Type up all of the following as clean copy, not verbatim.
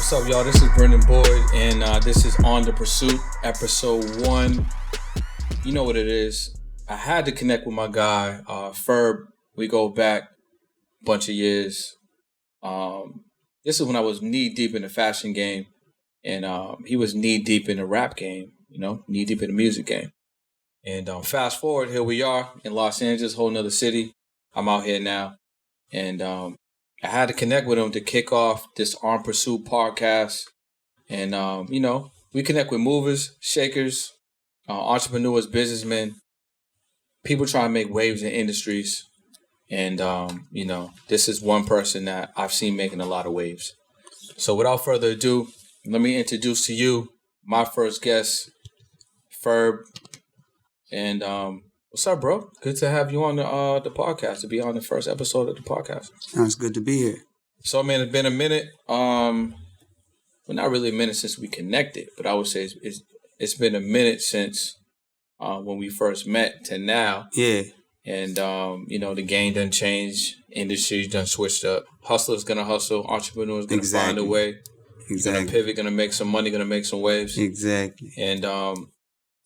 What's up, y'all? This is Brendan Boyd, and this is On the Pursuit, episode 1. You know what it is. I had to connect with my guy, Ferb. We go back a bunch of years. This is when I was knee-deep in the fashion game, and he was knee-deep in the rap game, knee-deep in the music game. And fast forward, here we are in Los Angeles, whole nother city. I'm out here now, and I had to connect with him to kick off this On Pursuit podcast. And, we connect with movers, shakers, entrepreneurs, businessmen, people trying to make waves in industries. And, this is one person that I've seen making a lot of waves. So without further ado, let me introduce to you my first guest, Ferb. And what's up, bro? Good to have you on the podcast, to be on the first episode of the podcast. It's good to be here. So, man, it's been a minute. Well, not really a minute since we connected, but I would say it's been a minute since when we first met to now. Yeah. And, the game done changed. Industry's done switched up. Hustler's going to hustle. Entrepreneur's going to find a way. Exactly. Going to pivot, going to make some money, going to make some waves. Exactly. And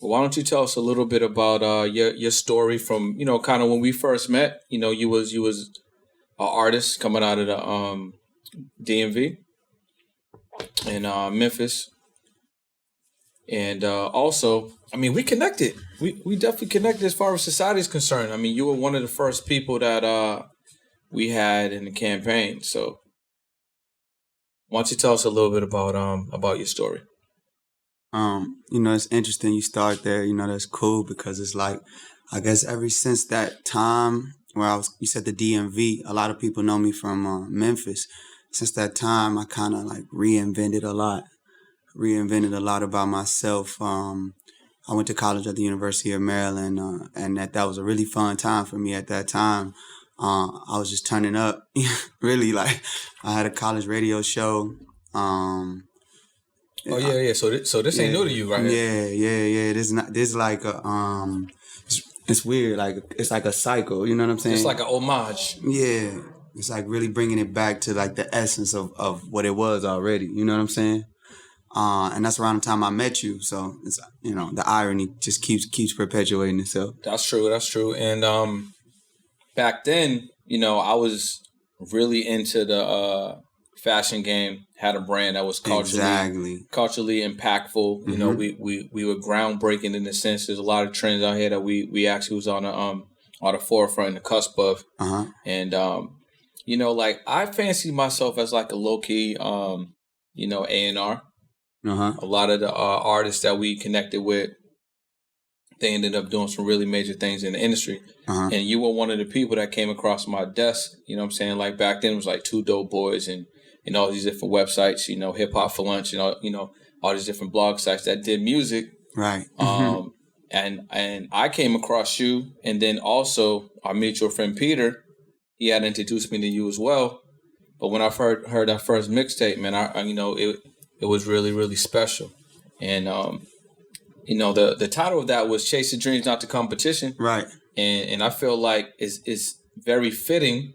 why don't you tell us a little bit about your story from, kind of when we first met. You was an artist coming out of the DMV in Memphis. And also, we connected. We definitely connected as far as society is concerned. You were one of the first people that we had in the campaign. So why don't you tell us a little bit about your story? It's interesting you start there. That's cool because it's like, I guess ever since that time where you said the DMV, a lot of people know me from Memphis. Since that time, I kind of like reinvented a lot about myself. I went to college at the University of Maryland, and that was a really fun time for me at that time. I was just turning up, really. Like, I had a college radio show. Oh yeah. So this ain't new to you, right? Yeah. This like a it's weird. Like it's like a cycle. You know what I'm saying? It's like an homage. Yeah, it's like really bringing it back to like the essence of what it was already. You know what I'm saying? And that's around the time I met you. So it's the irony just keeps perpetuating itself. That's true. And back then, I was really into the fashion game. Had a brand that was culturally impactful. Mm-hmm. We were groundbreaking in the sense. There's a lot of trends out here that we actually was on the forefront, the cusp of. Uh-huh. And like I fancy myself as like a low key A&R. Uh-huh. A lot of the artists that we connected with, they ended up doing some really major things in the industry. Uh-huh. And you were one of the people that came across my desk. You know what I'm saying? Like back then it was like Two Dope Boys and all these different websites, Hip Hop for Lunch, all these different blog sites that did music. Right. And I came across you, and then also our mutual friend Peter, he had introduced me to you as well. But when I heard that first mixtape, man, it was really, really special. And the title of that was Chase the Dreams, Not the Competition. Right. And I feel like it's very fitting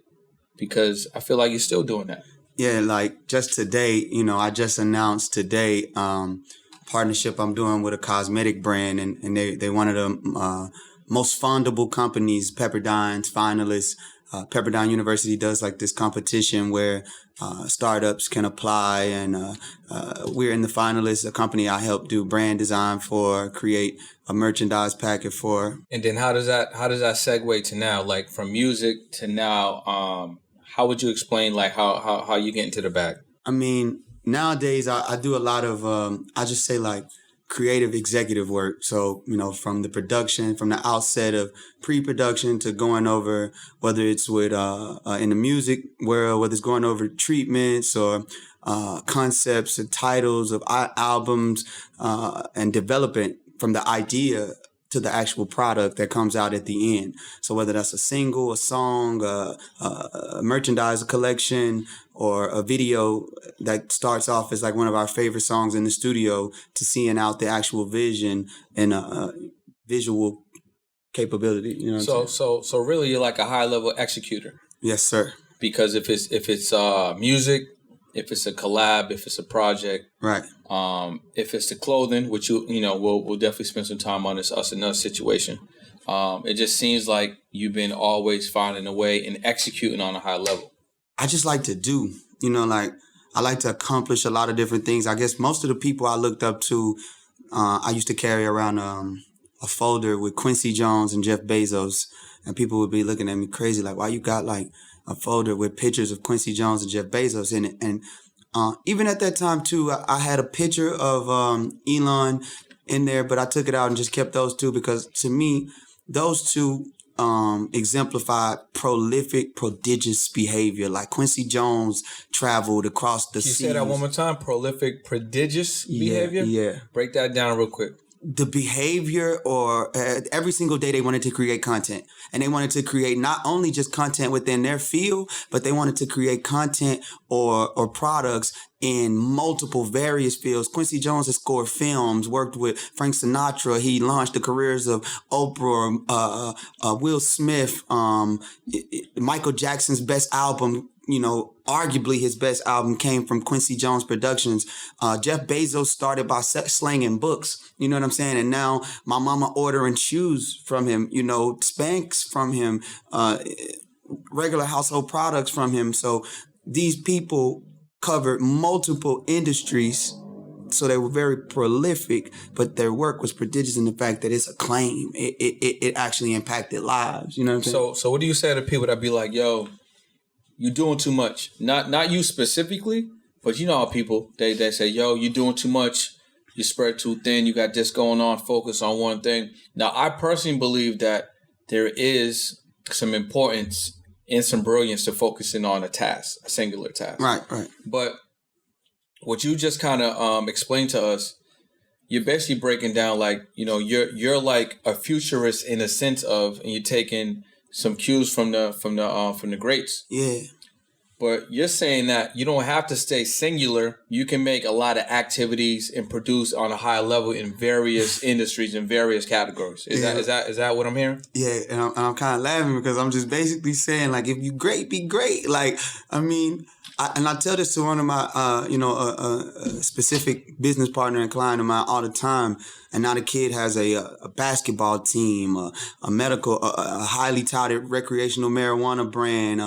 because I feel like you're still doing that. Yeah, like just today, I just announced today partnership I'm doing with a cosmetic brand, and they one of the most fundable companies, Pepperdine's finalists. Pepperdine University does like this competition where startups can apply, and we're in the finalists. A company I helped do brand design for, create a merchandise packet for. And then how does that segue to now, like from music to now? How would you explain like how you get into the bag? Nowadays I do a lot of I just say like creative executive work. So, from the production, from the outset of pre-production to going over, whether it's with in the music world, whether it's going over treatments or concepts and titles of albums and developing from the idea to the actual product that comes out at the end. So whether that's a single, a song, a merchandise, a collection, or a video that starts off as like one of our favorite songs in the studio, to seeing out the actual vision and visual capability. You know. So really, you're like a high level executor. Yes, sir. Because if it's music, if it's a collab, if it's a project, Right. if it's the clothing, which we'll definitely spend some time on this us another situation. It just seems like you've been always finding a way and executing on a high level. I just like to do, I like to accomplish a lot of different things. I guess most of the people I looked up to, I used to carry around a folder with Quincy Jones and Jeff Bezos, and people would be looking at me crazy, like, why you got like a folder with pictures of Quincy Jones and Jeff Bezos in it? And even at that time too, I had a picture of Elon in there, but I took it out and just kept those two because to me, those two exemplified prolific, prodigious behavior. Like Quincy Jones traveled across the seas. Can you say that one more time? Prolific, prodigious behavior? Yeah. Break that down real quick. The behavior, or every single day they wanted to create content, and they wanted to create not only just content within their field, but they wanted to create content or products in multiple various fields. Quincy Jones has scored films, worked with Frank Sinatra. He launched the careers of Oprah, Will Smith, Michael Jackson's best album. Arguably his best album came from Quincy Jones Productions. Jeff Bezos started by slanging books. You know what I'm saying? And now my mama ordering shoes from him, Spanx from him, regular household products from him. So these people covered multiple industries. So they were very prolific, but their work was prodigious in the fact that it's acclaim. It actually impacted lives. You know what I'm saying? So what do you say to people that be like, yo, you doing too much? Not you specifically, but you know how people, they say, yo, you doing too much. You spread too thin. You got this going on. Focus on one thing. Now, I personally believe that there is some importance and some brilliance to focusing on a task, a singular task. Right. But what you just kind of explained to us, you're basically breaking down like, you're like a futurist in a sense of, and you're taking some cues from the greats. Yeah. But you're saying that you don't have to stay singular. You can make a lot of activities and produce on a high level in various industries and various categories. Is that what I'm hearing? Yeah, and I'm kind of laughing because I'm just basically saying, like, if you great, be great. Like, I mean, I tell this to one of my, a specific business partner and client of mine all the time. And now the kid has a basketball team, a medical, a highly touted recreational marijuana brand,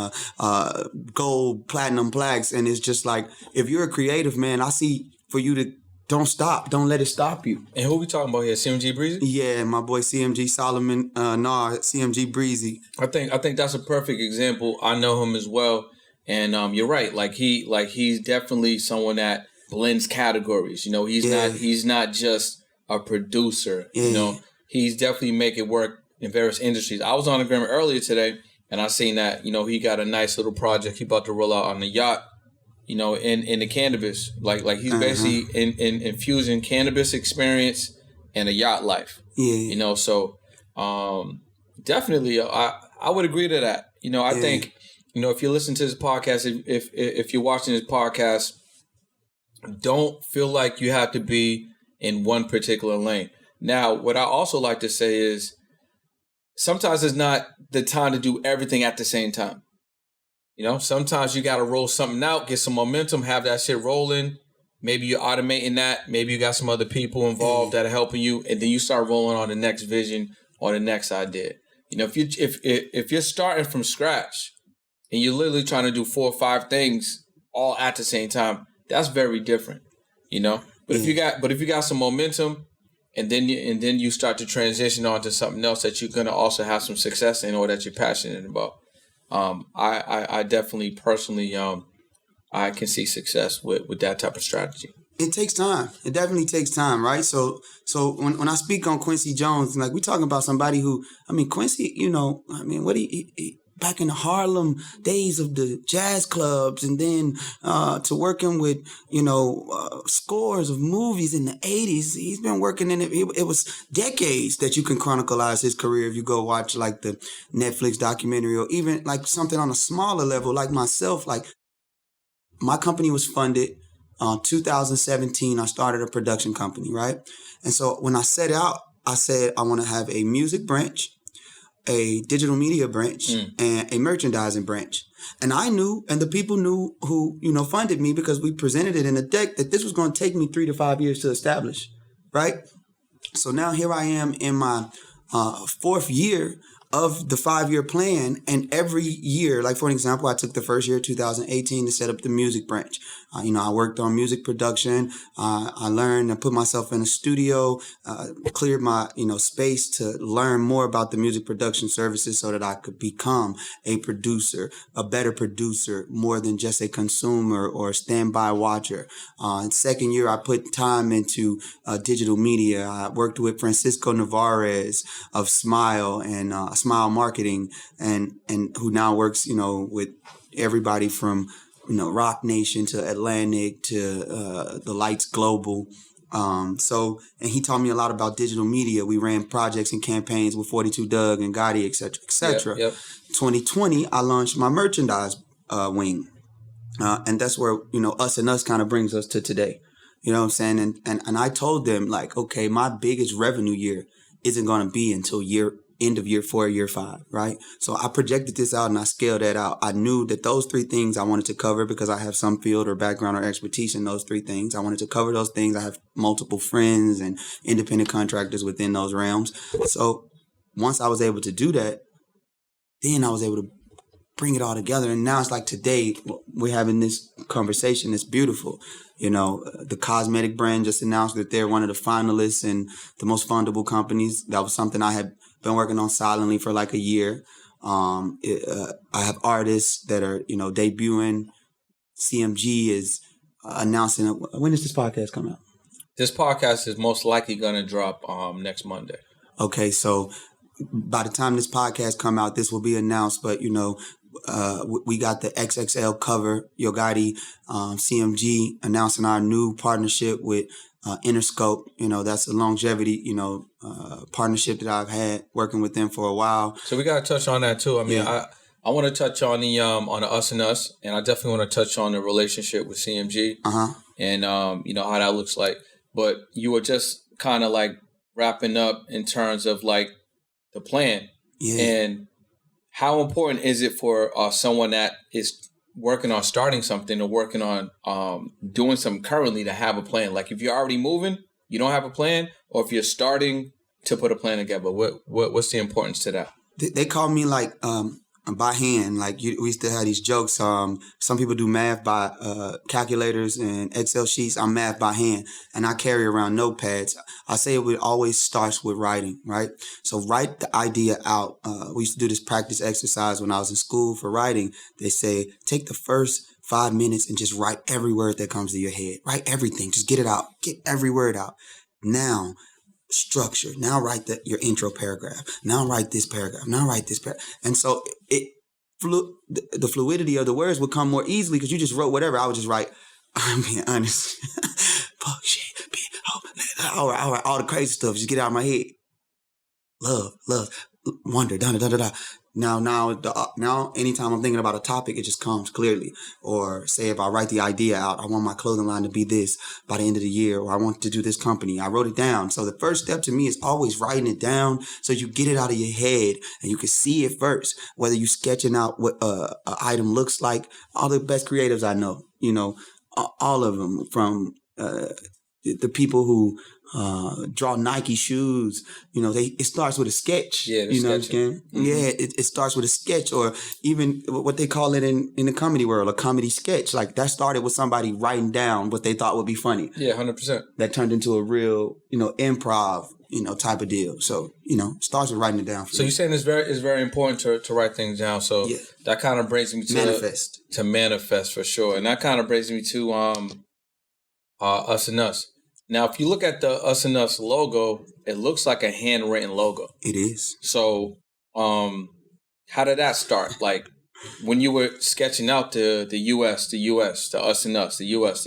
gold, platinum plaques. And it's just like, if you're a creative, man, I see for you to don't stop. Don't let it stop you. And who we talking about here? CMG Breezy? Yeah, my boy CMG Solomon, CMG Breezy. I think that's a perfect example. I know him as well. And you're right. He's definitely someone that blends categories. He's not just a producer. Yeah. He's definitely making work in various industries. I was on the gram earlier today, and I seen that he got a nice little project he about to roll out on the yacht. In the cannabis, like he's basically in infusing cannabis experience and a yacht life. Yeah. So definitely, I would agree to that. I think. If you listen to this podcast, if you're watching this podcast, don't feel like you have to be in one particular lane. Now, what I also like to say is sometimes it's not the time to do everything at the same time. Sometimes you got to roll something out, get some momentum, have that shit rolling. Maybe you're automating that. Maybe you got some other people involved that are helping you, and then you start rolling on the next vision or the next idea. If you're starting from scratch, and you're literally trying to do 4 or 5 things all at the same time, that's very different, But if you got some momentum, and then you start to transition on to something else that you're gonna also have some success in or that you're passionate about, I definitely personally I can see success with that type of strategy. It takes time. It definitely takes time, right? So when I speak on Quincy Jones, like, we talking about somebody who, Quincy, what he back in the Harlem days of the jazz clubs, and then to working with, scores of movies in the 80s. He's been working in it. It was decades that you can chronicleize his career if you go watch like the Netflix documentary, or even like something on a smaller level, like myself. Like, my company was funded 2017. I started a production company, right? And so when I set out, I said I want to have a music branch, a digital media branch and a merchandising branch. And I knew, and the people knew who, funded me, because we presented it in a deck, that this was going to take me 3 to 5 years to establish, right? So now here I am in my fourth year of the 5-year plan, and every year, like for an example, I took the first year, 2018, to set up the music branch. I worked on music production. I learned and put myself in a studio, cleared my, space to learn more about the music production services so that I could become a producer, a better producer, more than just a consumer or a standby watcher. In second year, I put time into digital media. I worked with Francisco Navarez of Smile and Smile Marketing, and who now works, with everybody from Rock Nation to Atlantic to the Lights Global. And he taught me a lot about digital media. We ran projects and campaigns with 42 Doug and Gotti, et cetera, et cetera. Yep. 2020, I launched my merchandise wing. And that's where, Us and Us kind of brings us to today. You know what I'm saying? And I told them, like, okay, my biggest revenue year isn't going to be until end of year 4, year 5, right? So I projected this out and I scaled that out. I knew that those 3 things I wanted to cover because I have some field or background or expertise in those 3 things. I wanted to cover those things. I have multiple friends and independent contractors within those realms. So once I was able to do that, then I was able to bring it all together. And now it's like today we're having this conversation. It's beautiful. The cosmetic brand just announced that they're one of the finalists in the most fundable companies. That was something I had been working on silently for like a year. I have artists that are, debuting. CMG is announcing. When does this podcast come out? This podcast is most likely going to drop next Monday. Okay, so by the time this podcast come out, this will be announced. But, we got the XXL cover, Yo Gotti, CMG announcing our new partnership with Interscope. That's a longevity, partnership that I've had working with them for a while. So we got to touch on that too. I mean, I want to touch on the Us and Us, and I definitely want to touch on the relationship with CMG and, how that looks like. But you were just kind of like wrapping up in terms of like the plan. Yeah. And how important is it for someone that is working on starting something or working on doing something currently to have a plan? Like if you're already moving, you don't have a plan, or if you're starting to put a plan together, what's the importance to that? They call me like by hand. Like we used to have these jokes. Some people do math by calculators and Excel sheets. I'm math by hand, and I carry around notepads. I say it always starts with writing, right? So write the idea out. We used to do this practice exercise when I was in school for writing. They say take the first 5 minutes and just write every word that comes to your head. Write everything. Just get it out. Get every word out. Now, structure. Now write your intro paragraph. Now write this paragraph. Now write this paragraph. And so the fluidity of the words would come more easily because you just wrote whatever. I would just write, I'm being honest. Fuck shit. All right, all the crazy stuff. Just get out of my head. Love, wonder, da. Now, anytime I'm thinking about a topic, it just comes clearly. Or say if I write the idea out, I want my clothing line to be this by the end of the year, or I want to do this company. I wrote it down. So the first step to me is always writing it down so you get it out of your head and you can see it first. Whether you're sketching out what an item looks like, all the best creatives I know, all of them, from the people who draw Nike shoes, it starts with a sketch. Yeah, you know what I'm saying? Mm-hmm. Yeah, it starts with a sketch, or even what they call it in the comedy world, a comedy sketch. Like that started with somebody writing down what they thought would be funny. Yeah, 100%. That turned into a real, improv, type of deal. So, starts with writing it down. So you're saying it's very important to write things down. So that kind of brings me to manifest for sure, and that kind of brings me to Us and Us. Now, if you look at the Us and Us logo, it looks like a handwritten logo. It is. So, how did that start? Like, when you were sketching out the US, the Us and Us, the US,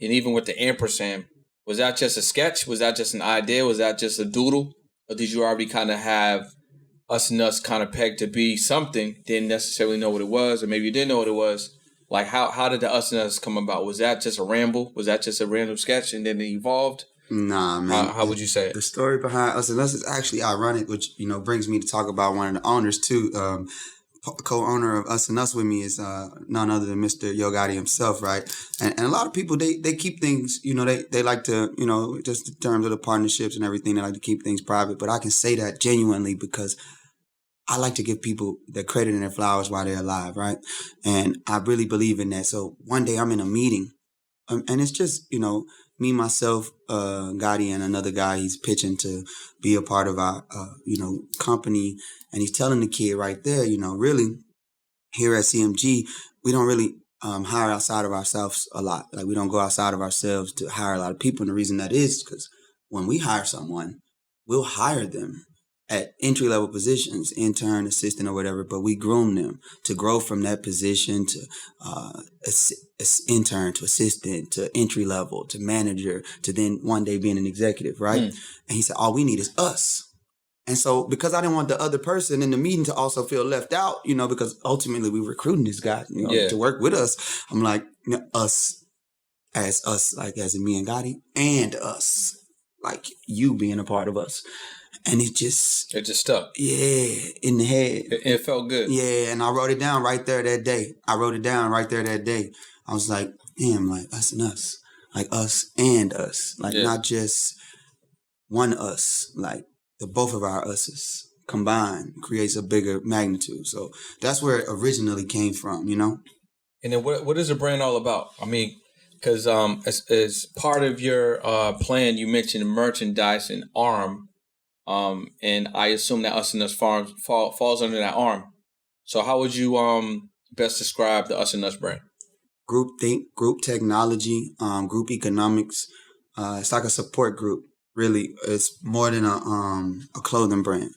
and even with the ampersand, was that just a sketch? Was that just an idea? Was that just a doodle? Or did you already kind of have Us and Us kind of pegged to be something, didn't necessarily know what it was, or maybe you didn't know what it was? Like, how did the Us and Us come about? Was that just a ramble? Was that just a random sketch and then it evolved? Nah, man. How would you say it? The story behind Us and Us is actually ironic, which, brings me to talk about one of the owners too. Co-owner of Us and Us with me is none other than Mr. Yo Gotti himself, right? And a lot of people, they keep things, they like to, just in terms of the partnerships and everything, they like to keep things private. But I can say that genuinely because I like to give people their credit and their flowers while they're alive, right? And I really believe in that. So one day I'm in a meeting, and it's just, me, myself, Gotti, and another guy. He's pitching to be a part of our, company. And he's telling the kid right there, really, here at CMG, we don't really hire outside of ourselves a lot. Like, we don't go outside of ourselves to hire a lot of people. And the reason that is because when we hire someone, we'll hire them at entry-level positions, intern, assistant, or whatever, but we groom them to grow from that position to intern, to assistant, to entry-level, to manager, to then one day being an executive, right? And he said, all we need is us. And so because I didn't want the other person in the meeting to also feel left out, because ultimately we were recruiting this guy, to work with us, I'm like, us, like as in me and Gotti, and us, like you being a part of us. And it just stuck. Yeah, in the head. It felt good. Yeah, and I wrote it down right there that day. I was like, damn, like us and us. Like us and us. Like not just one us. Like the both of our us's combined creates a bigger magnitude. So that's where it originally came from, And then what is the brand all about? I mean, because as part of your plan, you mentioned merchandise and arm. And I assume that Us and Us Farms falls under that arm. So how would you best describe the Us and Us brand? Group think, group technology, group economics. It's like a support group. Really, it's more than a clothing brand.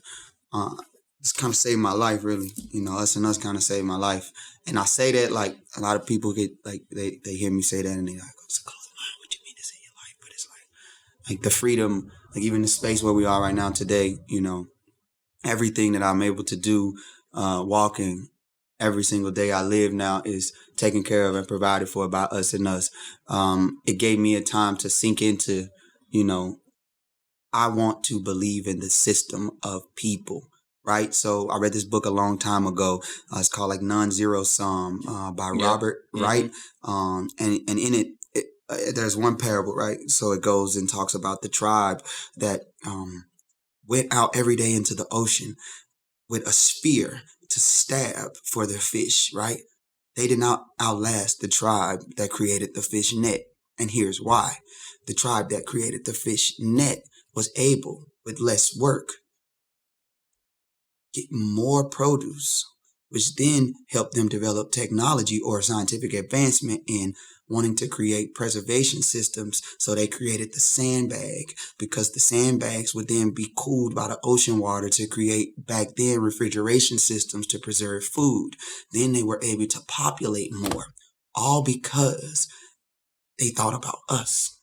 It's kind of saved my life, really. Us and Us kind of saved my life. And I say that like a lot of people get like they hear me say that and they like, it's a clothing line. What you mean to save your life? But it's like the freedom. Like even the space where we are right now today, everything that I'm able to do, walking every single day I live now is taken care of and provided for by Us and Us. It gave me a time to sink into, I want to believe in the system of people, right? So I read this book a long time ago. It's called like Non-Zero Sum by Robert Wright. And in it, there's one parable, right? So it goes and talks about the tribe that went out every day into the ocean with a spear to stab for their fish, right? They did not outlast the tribe that created the fish net. And here's why. The tribe that created the fish net was able, with less work, get more produce, which then helped them develop technology or scientific advancement in wanting to create preservation systems. So they created the sandbag because the sandbags would then be cooled by the ocean water to create back then refrigeration systems to preserve food. Then they were able to populate more, all because they thought about us.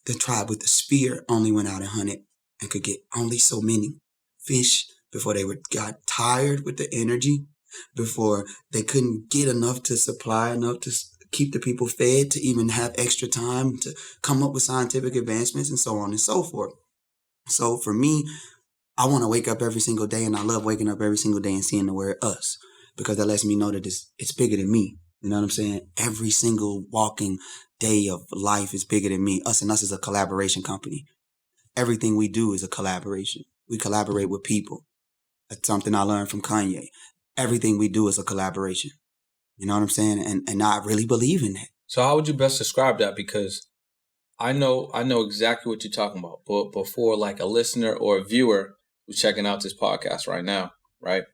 The tribe with the spear only went out and hunted and could get only so many fish before they got tired with the energy, before they couldn't get enough to supply enough to keep the people fed, to even have extra time to come up with scientific advancements and so on and so forth. So for me, I want to wake up every single day, and I love waking up every single day and seeing the word us, because that lets me know that it's bigger than me. You know what I'm saying? Every single walking day of life is bigger than me. Us and Us is a collaboration company. Everything we do is a collaboration. We collaborate with people. That's something I learned from Kanye. Everything we do is a collaboration. You know what I'm saying? And I really believe in that. So how would you best describe that? Because I know exactly what you're talking about. But before like a listener or a viewer who's checking out this podcast right now, right?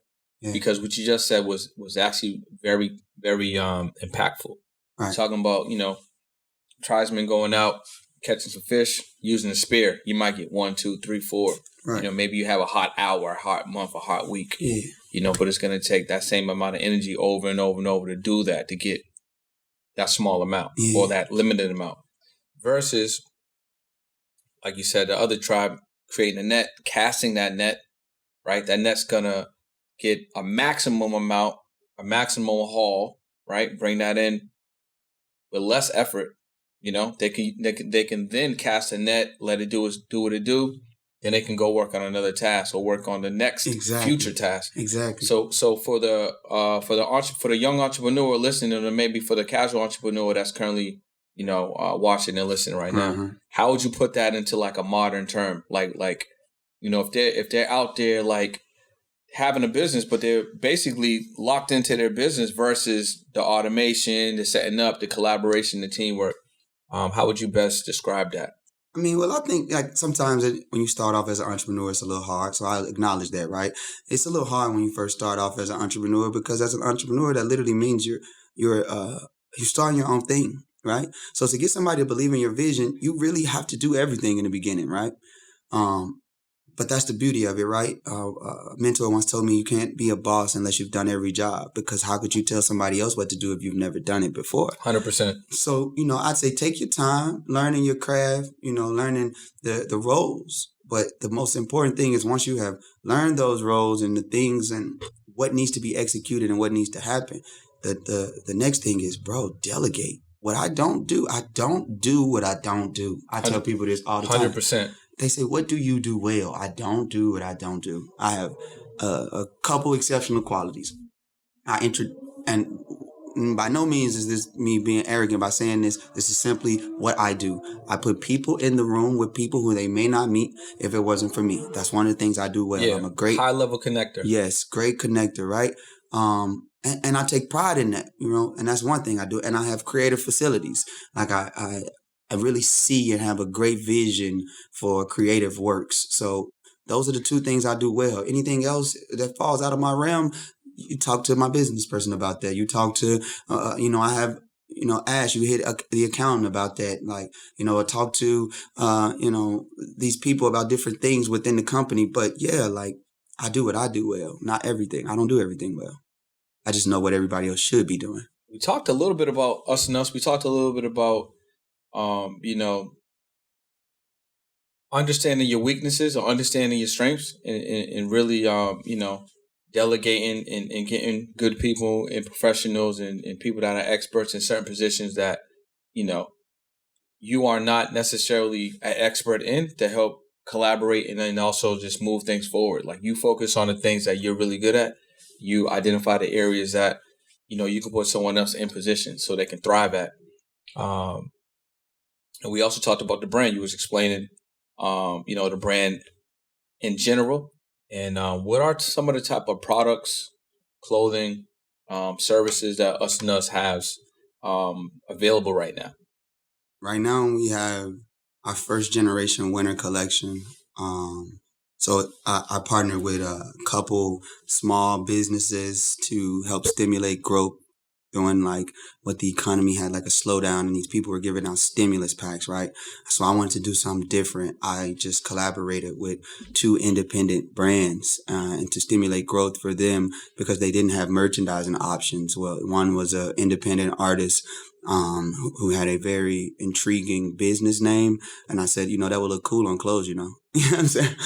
Yeah. Because what you just said was actually very, very impactful. Right. Talking about, tribesmen going out, catching some fish, using a spear. You might get 1, 2, 3, 4. Right. Maybe you have a hot hour, a hot month, a hot week. Yeah. But it's going to take that same amount of energy over and over and over to do that, to get that small amount or that limited amount. Versus, like you said, the other tribe creating a net, casting that net, right? That net's going to get a maximum amount, a maximum haul, right? Bring that in with less effort, They can then cast a net, let it do what it do, and they can go work on another task or work on the next future task. Exactly. So for the young entrepreneur listening, or maybe for the casual entrepreneur that's currently watching and listening right now, how would you put that into like a modern term? Like if they're out there like having a business, but they're basically locked into their business versus the automation, the setting up, the collaboration, the teamwork. How would you best describe that? I mean, well, I think like sometimes when you start off as an entrepreneur, it's a little hard. So I acknowledge that, right? It's a little hard when you first start off as an entrepreneur, because as an entrepreneur, that literally means you're starting your own thing, right? So to get somebody to believe in your vision, you really have to do everything in the beginning, right? But that's the beauty of it, right? A mentor once told me you can't be a boss unless you've done every job, because how could you tell somebody else what to do if you've never done it before? 100%. So, I'd say take your time learning your craft, learning the roles. But the most important thing is once you have learned those roles and the things and what needs to be executed and what needs to happen, the next thing is, bro, delegate. What I don't do what I don't do. I tell people this all the time. 100%. They say, what do you do well? I don't do what I don't do. I have a couple exceptional qualities. And by no means is this me being arrogant by saying this. This is simply what I do. I put people in the room with people who they may not meet if it wasn't for me. That's one of the things I do well. Yeah, I'm a great high-level connector. Yes, great connector, right? And I take pride in that, and that's one thing I do. And I have creative facilities. Like I really see and have a great vision for creative works. So those are the two things I do well. Anything else that falls out of my realm, you talk to my business person about that. You talk to, I have, Ash, you hit the accountant about that. Like, I talk to, these people about different things within the company. But yeah, like I do what I do well. Not everything. I don't do everything well. I just know what everybody else should be doing. We talked a little bit about us and us. We talked a little bit about, understanding your weaknesses or understanding your strengths and really, delegating and getting good people and professionals and people that are experts in certain positions that, you are not necessarily an expert in, to help collaborate and then also just move things forward. Like you focus on the things that you're really good at. You identify the areas that, you can put someone else in position so they can thrive at. And we also talked about the brand. You was explaining, the brand in general. And what are some of the type of products, clothing, services that Us and Us has available right now? Right now we have our first generation winter collection. So I partnered with a couple small businesses to help stimulate growth during like what the economy had like a slowdown, and these people were giving out stimulus packs, right? So I wanted to do something different. I just collaborated with two independent brands and to stimulate growth for them because they didn't have merchandising options. Well, one was an independent artist who had a very intriguing business name. And I said, that would look cool on clothes, You know what I'm saying?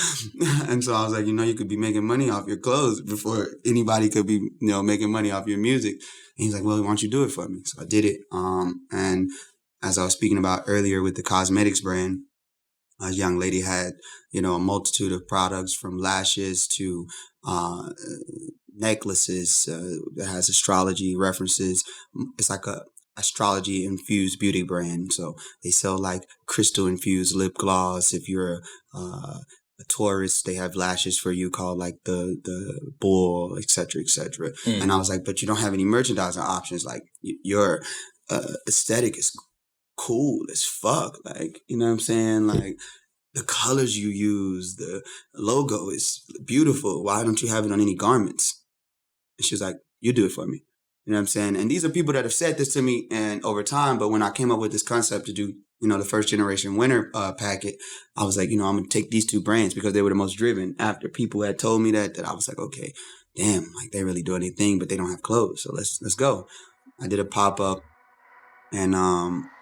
And so I was like, you could be making money off your clothes before anybody could be, making money off your music. And he's like, well, why don't you do it for me? So I did it. And as I was speaking about earlier with the cosmetics brand, a young lady had, a multitude of products from lashes to necklaces that has astrology references. It's like a astrology infused beauty brand. So they sell like crystal infused lip gloss. If you're a Taurus, they have lashes for you called like the bull, et cetera, et cetera. And I was like, but you don't have any merchandising options. Like your aesthetic is cool as fuck. Like, you know what I'm saying? Like the colors you use, the logo is beautiful. Why don't you have it on any garments? And she was like, you do it for me. You know what I'm saying? And these are people that have said this to me and over time. But when I came up with this concept to do, the first generation winter packet, I was like, I'm going to take these two brands because they were the most driven. After people had told me that I was like, okay, damn, like they really do anything, but they don't have clothes. So let's go. I did a pop-up and,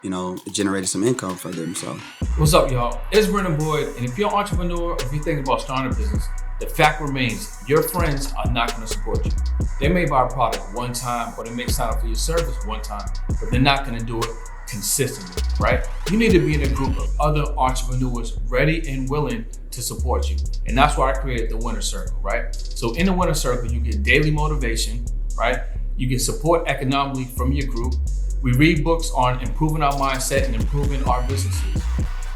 it generated some income for them. So what's up, y'all? It's Brennan Boyd. And if you're an entrepreneur, or if you think about starting a business, the fact remains, your friends are not going to support you. They may buy a product one time or they may sign up for your service one time, but they're not going to do it consistently. right? You need to be in a group of other entrepreneurs ready and willing to support you. And that's why I created the Winner Circle, right? So in the Winner Circle, you get daily motivation, right? You get support economically from your group. We read books on improving our mindset and improving our businesses.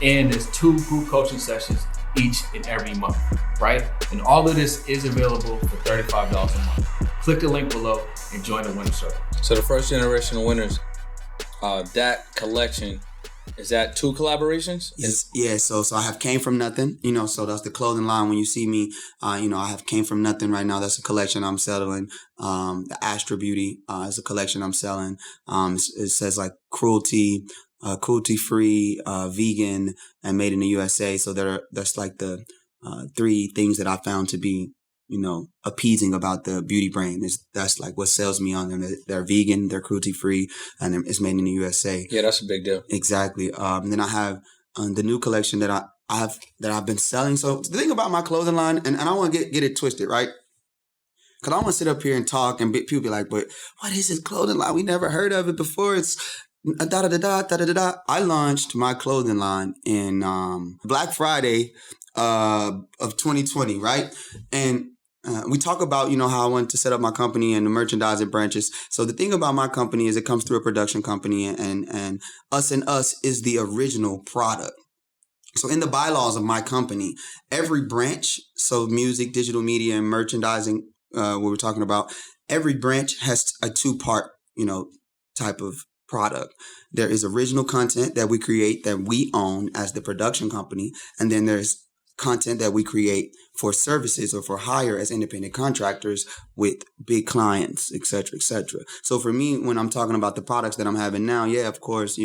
And there's 2 group coaching sessions each and every month, right? And all of this is available for $35 a month. Click the link below and join the Winner Circle. So the first generation of winners, that collection, is that 2 collaborations? Yeah, so I have Came From Nothing, so that's the clothing line. When you see me, I have Came From Nothing right now. That's a collection I'm selling. The Astra Beauty is a collection I'm selling. It says like cruelty free, vegan, and made in the USA. So that's like the 3 things that I found to be, appeasing about the beauty brand. That's like what sells me on them. They're vegan, they're cruelty free, and it's made in the USA. Yeah, that's a big deal. Exactly. And then I have the new collection that I've been selling. So the thing about my clothing line, and I don't want to get it twisted, right? Because I want to sit up here and talk, and people be like, "But what is this clothing line? We never heard of it before." It's da-da-da-da. I launched my clothing line in Black Friday of 2020, right? And we talk about, how I wanted to set up my company and the merchandising branches. So the thing about my company is it comes through a production company, and Us and Us is the original product. So in the bylaws of my company, every branch, so music, digital media, and merchandising, what we're talking about, every branch has a 2-part, type of product. There is original content that we create that we own as the production company, and then there's content that we create for services or for hire as independent contractors with big clients, et cetera, et cetera. So for me, when I'm talking about the products that I'm having now, yeah, of course,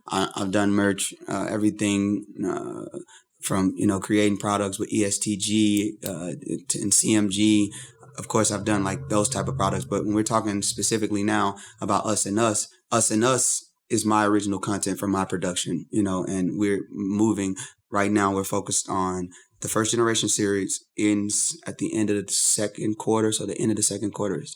I've done merch, everything from, creating products with ESTG and CMG. Of course, I've done like those type of products. But when we're talking specifically now about Us and Us is my original content for my production, and we're moving. Right now, we're focused on the first generation series ends at the end of the second quarter. So the end of the second quarter is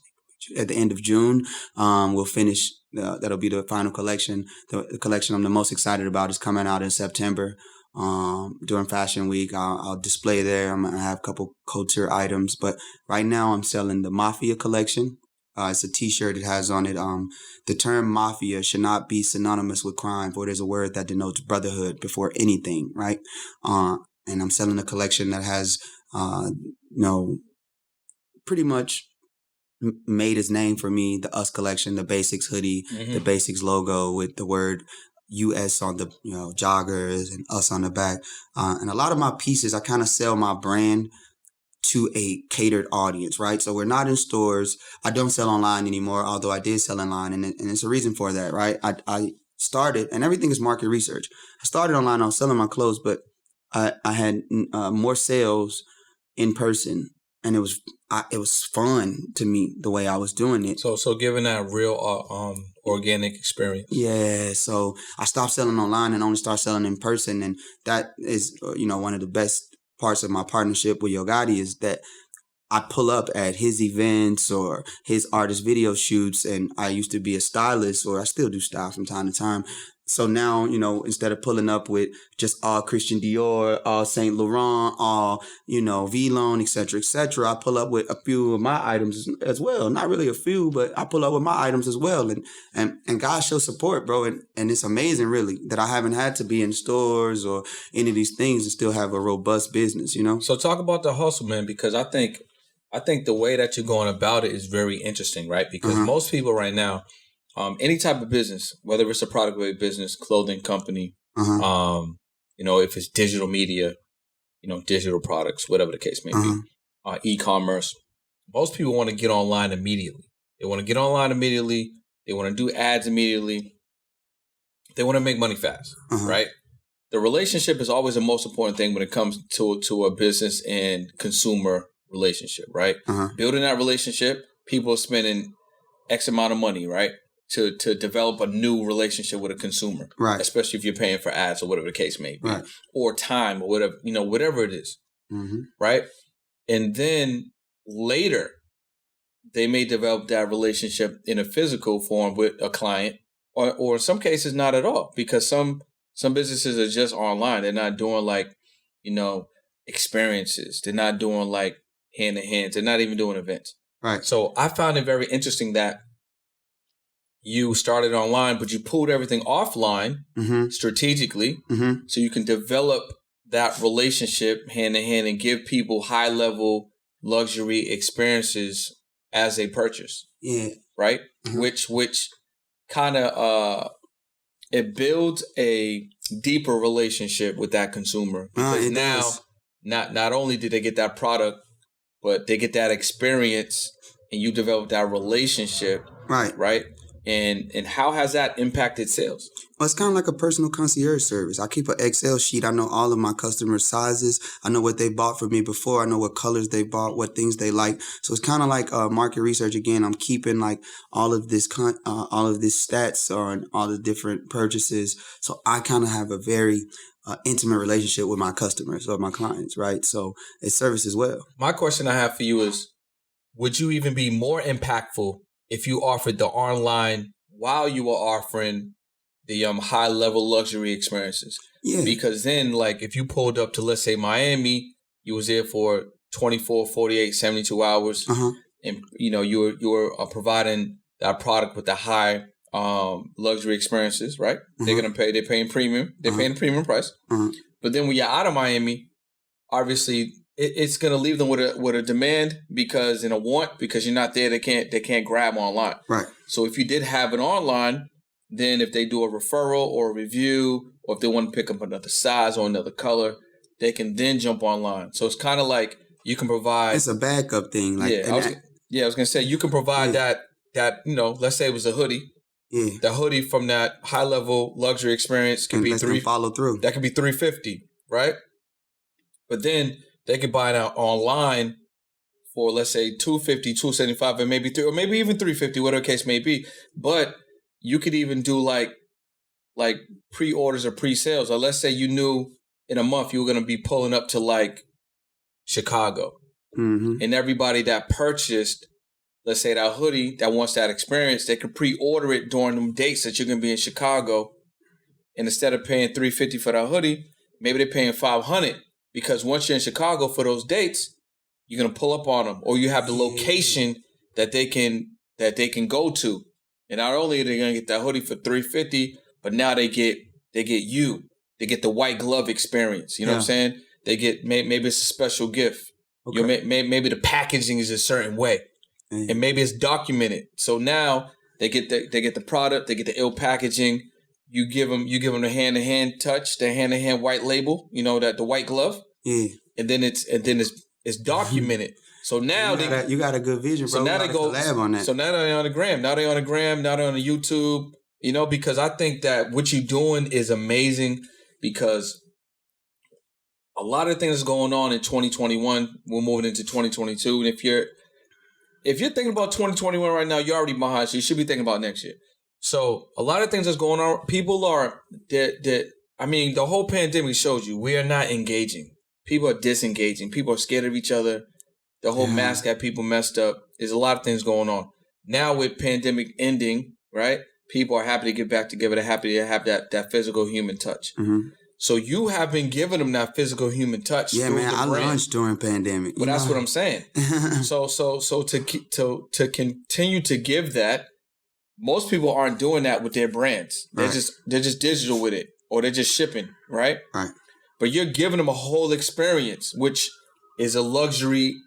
at the end of June. We'll finish. That'll be the final collection. The collection I'm the most excited about is coming out in September. During Fashion Week, I'll display there. I'm gonna have a couple couture items, but right now I'm selling the Mafia collection. It's a T-shirt. It has on it, the term mafia should not be synonymous with crime, for it is a word that denotes brotherhood before anything, right? And I'm selling a collection that has, pretty much made its name for me, the Us collection, the Basics hoodie, the Basics logo with the word US on the, joggers and Us on the back. And a lot of my pieces, I kind of sell my brand to a catered audience, right? So we're not in stores. I don't sell online anymore, although I did sell online, and it's a reason for that, right? I started, and everything is market research. I started online. I was selling my clothes, but I had more sales in person, and it was fun to me the way I was doing it. So giving that real organic experience. Yeah. So I stopped selling online and only started selling in person, and that is one of the best parts of my partnership with Gotti is that I pull up at his events or his artist video shoots, and I used to be a stylist, or I still do style from time to time. So now, instead of pulling up with just all Christian Dior, all Saint Laurent, all, Vlone, et cetera, I pull up with a few of my items as well. Not really a few, but I pull up with my items as well. And God shows support, bro. And it's amazing, really, that I haven't had to be in stores or any of these things and still have a robust business, So talk about the hustle, man, because I think the way that you're going about it is very interesting, right? Because most people right now, any type of business, whether it's a product-based business, clothing company, if it's digital media, digital products, whatever the case may be, e-commerce, most people want to get online immediately. They want to get online immediately. They want to do ads immediately. They want to make money fast, right? The relationship is always the most important thing when it comes to a business and consumer relationship, right? Building that relationship, people are spending X amount of money, right? To develop a new relationship with a consumer, right? Especially if you're paying for ads or whatever the case may be, right? Or time or whatever, whatever it is, right? And then later, they may develop that relationship in a physical form with a client or in some cases not at all, because some businesses are just online. They're not doing like, experiences. They're not doing like hand to hands. They're not even doing events. Right. So I found it very interesting that you started online, but you pulled everything offline strategically, so you can develop that relationship hand in hand and give people high level luxury experiences as they purchase. Yeah. Right. Which kind of it builds a deeper relationship with that consumer, because now not only did they get that product, but they get that experience, and you develop that relationship. Right. And how has that impacted sales? Well, it's kind of like a personal concierge service. I keep an Excel sheet. I know all of my customers' sizes. I know what they bought from me before. I know what colors they bought, what things they like. So it's kind of like market research again. I'm keeping like all of this stats on all the different purchases. So I kind of have a very intimate relationship with my customers or my clients, right? So it's service as well. My question I have for you is, would you even be more impactful if you offered the online while you were offering the high level luxury experiences? Yeah. Because then, like, if you pulled up to, let's say, Miami, you was there for 24, 48, 72 hours, and you were providing that product with the high luxury experiences, right? They're paying premium. They're paying a premium price. But then when you're out of Miami, obviously it's going to leave them with a demand because you're not there. They can't grab online. Right. So if you did have it online, then if they do a referral or a review, or if they want to pick up another size or another color, they can then jump online. So it's kind of like you can provide. It's a backup thing. Like, I was going to say you can provide that let's say it was a hoodie. Yeah. The hoodie from that high level luxury experience can be follow through. That could be $350, right? But then they could buy it out online for, let's say, $250, $275, and maybe or maybe even $350, whatever the case may be. But you could even do like pre-orders or pre-sales. Or let's say you knew in a month you were going to be pulling up to like Chicago, and everybody that purchased, let's say, that hoodie that wants that experience, they could pre-order it during them dates that you're going to be in Chicago. And instead of paying $350 for that hoodie, maybe they're paying $500. Because once you're in Chicago for those dates, you're gonna pull up on them, or you have the location that they can go to. And not only are they gonna get that hoodie for $350, but now they get the white glove experience. You know what I'm saying? They get maybe it's a special gift. Okay. Maybe the packaging is a certain way, and maybe it's documented. So now they get the product, they get the ill packaging. You give them the hand-to-hand touch, the hand-to-hand white label, that the white glove, and then it's documented. So now you got a good vision, bro. So now they go collab on that. So now they're on the gram. Now they're on the gram. Now they're on the YouTube. Because I think that what you're doing is amazing, because a lot of things going on in 2021. We're moving into 2022, and if you're thinking about 2021 right now, you're already behind. So you should be thinking about next year. So a lot of things that's going on. People are the whole pandemic shows you we are not engaging. People are disengaging. People are scared of each other. The whole mask got people messed up. There's a lot of things going on. Now with pandemic ending, right? People are happy to get back together. They're happy to have that physical human touch. So you have been giving them that physical human touch. Yeah, man. I launched during pandemic. But that's what I'm saying. So to continue to give that. Most people aren't doing that with their brands. They're just digital with it, or they're just shipping, right? Right. But you're giving them a whole experience, which is a luxury.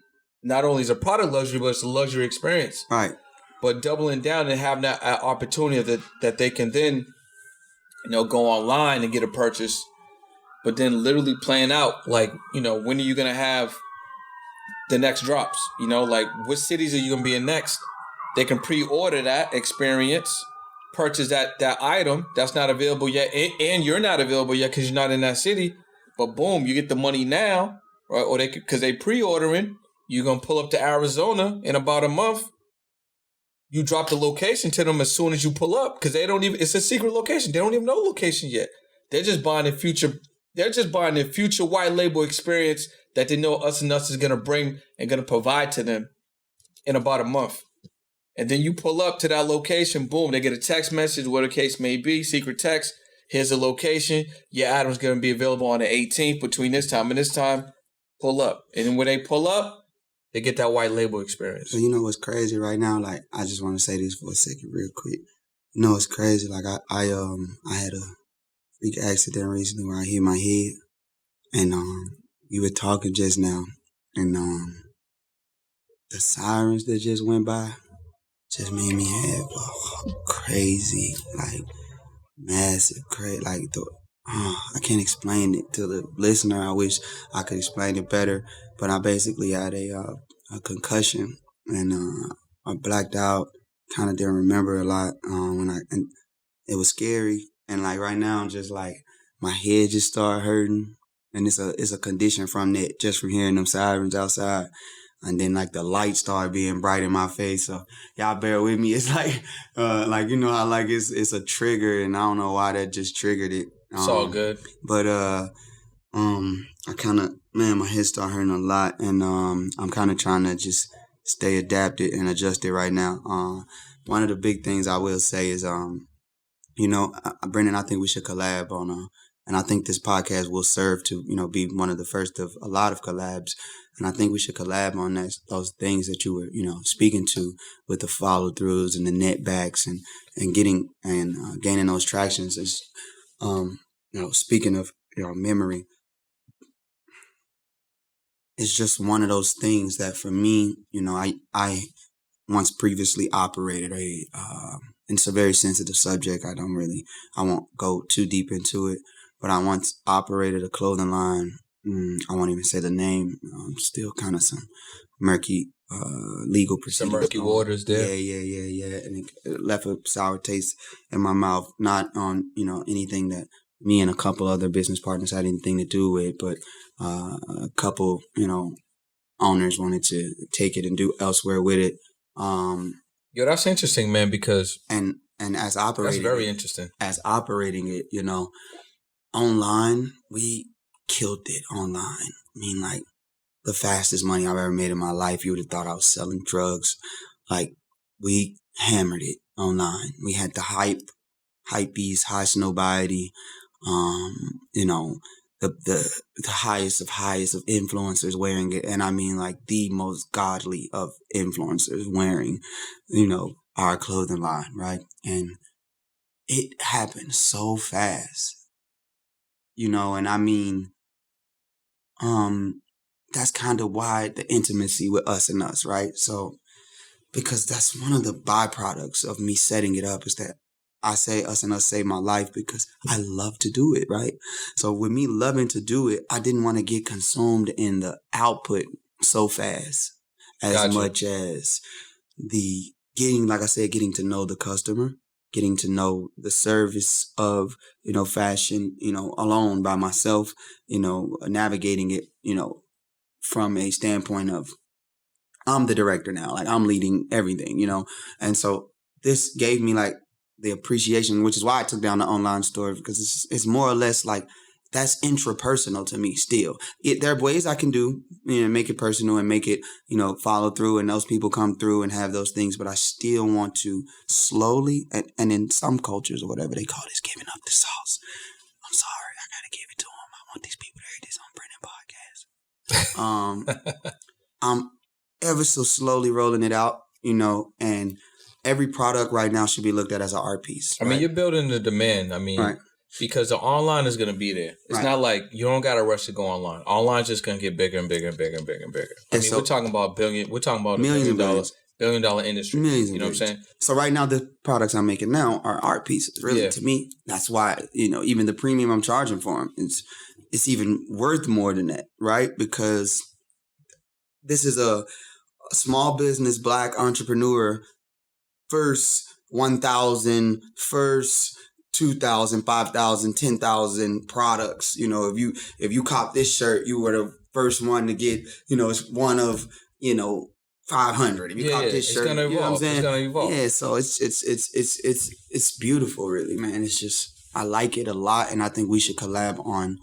Not only is a product luxury, but it's a luxury experience. Right. But doubling down and having that opportunity that they can then, go online and get a purchase, but then literally plan out like, when are you gonna have the next drops? Like what cities are you gonna be in next? They can pre-order that experience, purchase that item that's not available yet, and you're not available yet because you're not in that city. But boom, you get the money now, right? Or because they pre-ordering, you're gonna pull up to Arizona in about a month. You drop the location to them as soon as you pull up, because they don't even. It's a secret location. They don't even know location yet. They're just buying the future. They're just buying the future white label experience that they know Us and Us is gonna bring and gonna provide to them in about a month. And then you pull up to that location, boom, they get a text message, whatever the case may be, secret text. Here's the location. Your item's going to be available on the 18th between this time and this time. Pull up. And then when they pull up, they get that white label experience. So you know what's crazy right now? Like, I just want to say this for a second real quick. You know what's crazy? Like, I had a freak accident recently where I hit my head. And you were talking just now. And the sirens that just went by just made me have a crazy, like, massive, crazy, like, I can't explain it to the listener. I wish I could explain it better. But I basically had a concussion, and I blacked out, kind of didn't remember a lot and it was scary. And, like, right now, I'm just, like, my head just started hurting. And it's a condition from that, just from hearing them sirens outside. And then, like, the lights started being bright in my face. So y'all bear with me. It's like you know how, like, it's a trigger, and I don't know why that just triggered it. It's all good. But I kind of, my head started hurting a lot, and I'm kind of trying to just stay adapted and adjusted right now. One of the big things I will say is, you know, Brendan, I think we should collab on and I think this podcast will serve to, you know, be one of the first of a lot of collabs. And I think we should collab on those things that you were, you know, speaking to, with the follow throughs and the net backs and getting and gaining those tractions. Is, you know, speaking of, you know, memory, it's just one of those things that for me, you know, I once previously operated it's a very sensitive subject. I won't go too deep into it, but I once operated a clothing line. I won't even say the name. Still kind of some murky legal proceedings. Some murky waters there. Yeah. And it left a sour taste in my mouth. Not on, you know, anything that me and a couple other business partners had anything to do with, but a couple, you know, owners wanted to take it and do elsewhere with it. Yo, that's interesting, man, because and as operating, that's very interesting. As operating it, you know, online, we killed it online. I mean, like, the fastest money I've ever made in my life. You would have thought I was selling drugs. Like, we hammered it online. We had the hype beast, high snobiety, you know, the highest of influencers wearing it. And I mean, like, the most godly of influencers wearing, you know, our clothing line, right? And it happened so fast, you know, and I mean, that's kind of why the intimacy with us, right? So, because that's one of the byproducts of me setting it up, is that I say us and us saved my life because I love to do it, right? So with me loving to do it, I didn't want to get consumed in the output so fast as much as the getting, like I said, getting to know the customer, getting to know the service of, you know, fashion, you know, alone by myself, you know, navigating it, you know, from a standpoint of I'm the director now, like I'm leading everything, you know? And so this gave me like the appreciation, which is why I took down the online store, because it's more or less like that's intrapersonal to me still. There are ways I can do, you know, make it personal and make it, you know, follow through and those people come through and have those things, but I still want to slowly, and in some cultures or whatever they call this, giving up the sauce. I'm sorry, I gotta give it to them. I want these people to hear this on Brendan Podcast. I'm ever so slowly rolling it out, you know, and every product right now should be looked at as an art piece. I mean, you're building the demand. I mean, because the online is going to be there. It's not like you don't got to rush to go online. Online's just going to get bigger and bigger and bigger and bigger and bigger. I mean, so, we're talking about millions of $billion industry. Millions, you know what I'm saying? So right now, the products I'm making now are art pieces. Really, to me, that's why, you know, even the premium I'm charging for them, it's even worth more than that, right? Because this is a small business Black entrepreneur. First 1,000, first 2,000, 5,000, 10,000 products. You know, if you cop this shirt, you were the first one to get, you know, it's one of, you know, 500. If you cop this shirt, gonna evolve. You know what I'm saying? It's gonna evolve. Yeah, so it's beautiful, really, man. It's just, I like it a lot, and I think we should collab on,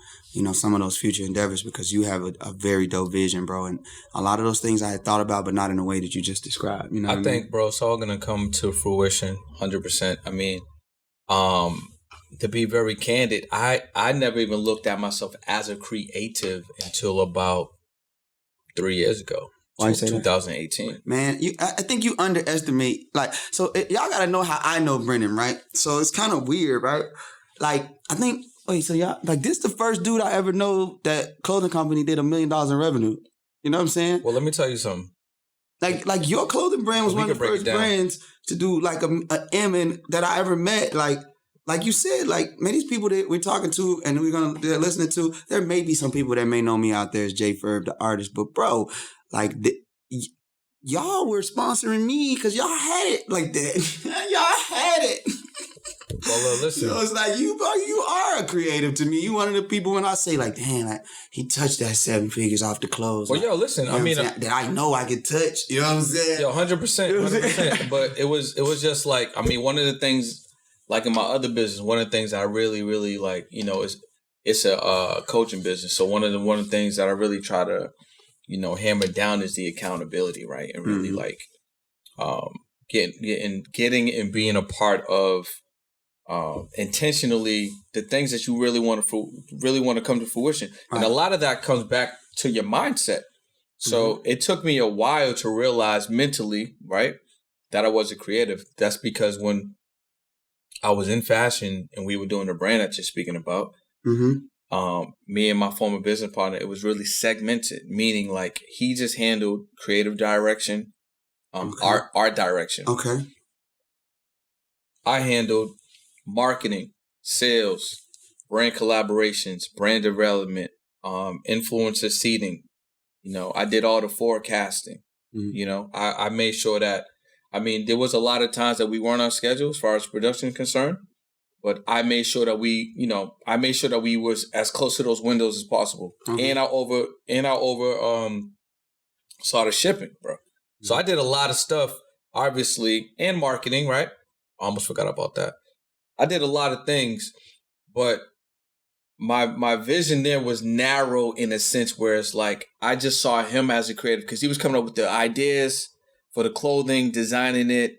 some of those future endeavors because you have a very dope vision, bro. And a lot of those things I had thought about, but not in the way that you just described. You know what I think, mean? bro, it's all gonna come to fruition, 100%. I mean, to be very candid, I never even looked at myself as a creative until about 3 years ago. Why you say 2018. That? Man, I think you underestimate, y'all gotta know how I know Brennan, right? So it's kind of weird, right? Like, I think, so y'all, like, this the first dude I ever know that clothing company did $1 million in revenue. You know what I'm saying? Well, let me tell you something. Like your clothing brand was one of the first brands to do like a M that I ever met. Like you said, like, man, these people that we're talking to and they're listening to, there may be some people that may know me out there as J Ferb, the artist, but bro, like, y'all were sponsoring me because y'all had it like that. Y'all had it. Well, listen. So it's like, you are a creative to me. You one of the people when I say, like, damn, like, he touched that 7 figures off the clothes. Well, like, listen, I mean, that I know I can touch. You know what I'm saying? 100%. But it was just like, I mean, one of the things, like in my other business, one of the things I really, really like, it's a coaching business. So one of the things that I really try to, hammer down is the accountability, right? And really like getting and being a part of intentionally the things that you really want to come to fruition. Right. And a lot of that comes back to your mindset. So it took me a while to realize mentally, right, that I was a creative. That's because when I was in fashion and we were doing the brand that you're speaking about, me and my former business partner, it was really segmented, meaning like he just handled creative direction, art direction. Okay. I handled marketing, sales, brand collaborations, brand development, influencer seeding. I did all the forecasting. I made sure that, there was a lot of times that we weren't on schedule as far as production is concerned, but I made sure that we was as close to those windows as possible. And I saw the shipping, bro. So I did a lot of stuff, obviously, and marketing, right? I almost forgot about that. I did a lot of things, but my vision there was narrow in a sense where it's like I just saw him as a creative because he was coming up with the ideas for the clothing, designing it,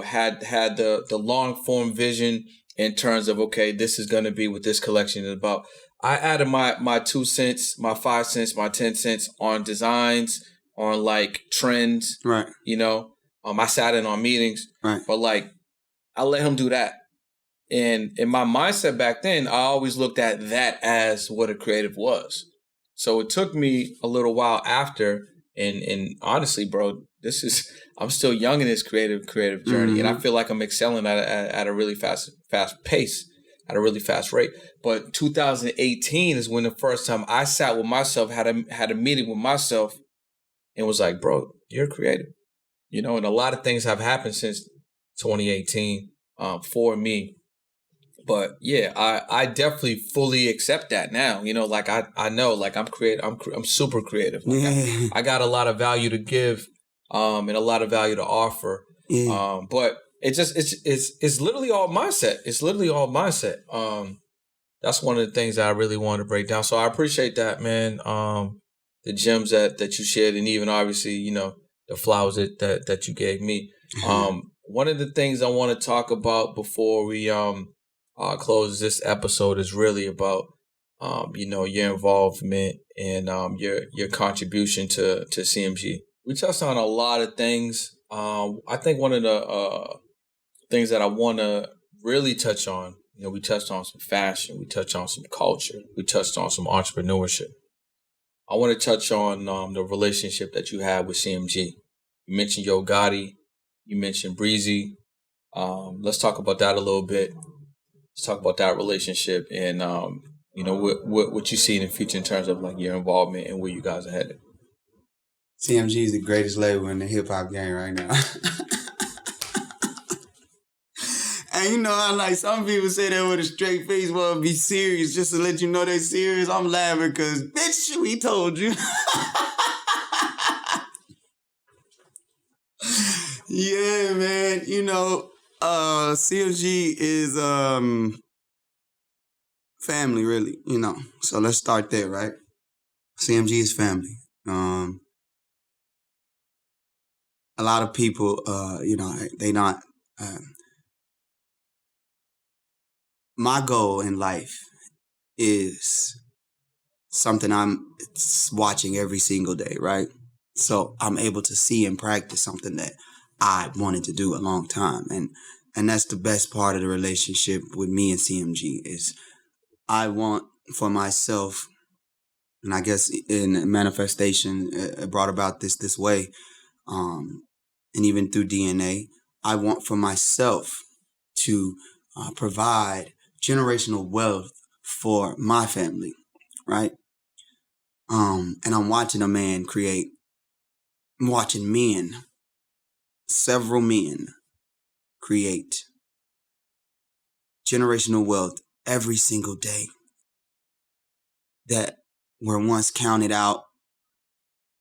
had the long form vision in terms of, okay, this is going to be what this collection is about. I added my 2 cents, my 5 cents, my 10 cents on designs, on like trends, right? I sat in on meetings, right? But like I let him do that. And in my mindset back then, I always looked at that as what a creative was. So it took me a little while after, and honestly, bro, I'm still young in this creative journey, and I feel like I'm excelling at a really fast pace, at a really fast rate. But 2018 is when the first time I sat with myself, had a meeting with myself, and was like, bro, you're creative, and a lot of things have happened since 2018 for me. But yeah, I definitely fully accept that now. Like I know, like I'm creative. I'm super creative. Like I got a lot of value to give, and a lot of value to offer. Yeah. But it's literally all mindset. It's literally all mindset. That's one of the things that I really wanted to break down. So I appreciate that, man. The gems that you shared, and even obviously, the flowers that you gave me. One of the things I want to talk about before we close this episode is really about your involvement and your contribution to CMG. We touched on a lot of things. I think one of the things that I want to really touch on, we touched on some fashion, we touched on some culture, we touched on some entrepreneurship. I want to touch on the relationship that you have with CMG. You mentioned Yo Gotti, you mentioned Breezy. Let's talk about that a little bit. Let's talk about that relationship and, what you see in the future in terms of like your involvement and where you guys are headed. CMG is the greatest label in the hip hop game right now. And like some people say that with a straight face, well, be serious just to let you know they serious. I'm laughing because, bitch, we told you. Yeah, man. CMG is family, really, So let's start there, right? CMG is family. A lot of people, they not. My goal in life is something I'm watching every single day, right? So I'm able to see and practice something that I wanted to do a long time, and that's the best part of the relationship with me and CMG is I want for myself, and I guess in manifestation it brought about this way, and even through DNA, I want for myself to provide generational wealth for my family, right? And I'm watching several men create generational wealth every single day that were once counted out,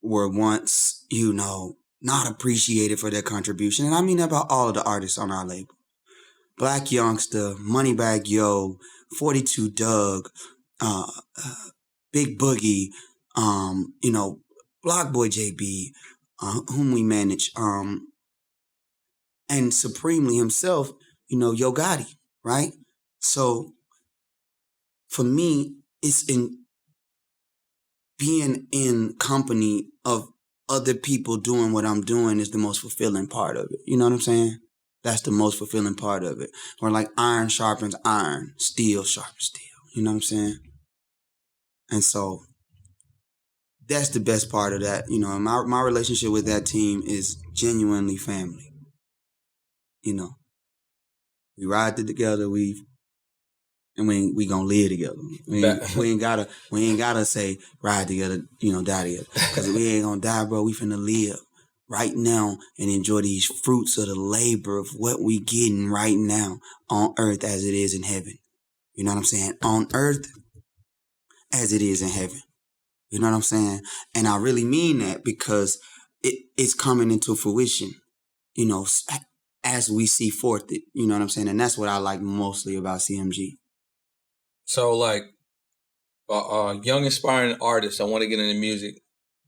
were once, not appreciated for their contribution. And I mean about all of the artists on our label. Black Youngster, Moneybag Yo, 42 Doug, Big Boogie, Block Boy JB, whom we manage, and supremely himself, Yo Gotti, right? So for me, it's in being in company of other people doing what I'm doing is the most fulfilling part of it. You know what I'm saying? That's the most fulfilling part of it. Where like iron sharpens iron, steel sharpens steel. You know what I'm saying? And so that's the best part of that. My relationship with that team is genuinely family. We ride together, we gonna live together. We ain't gotta say ride together, die together. Because we ain't gonna die, bro. We finna live right now and enjoy these fruits of the labor of what we getting right now on earth as it is in heaven. You know what I'm saying? On earth as it is in heaven. You know what I'm saying? And I really mean that because it's coming into fruition, as we see forth it. You know what I'm saying? And that's what I like mostly about CMG. So, like, young aspiring artists that want to get into music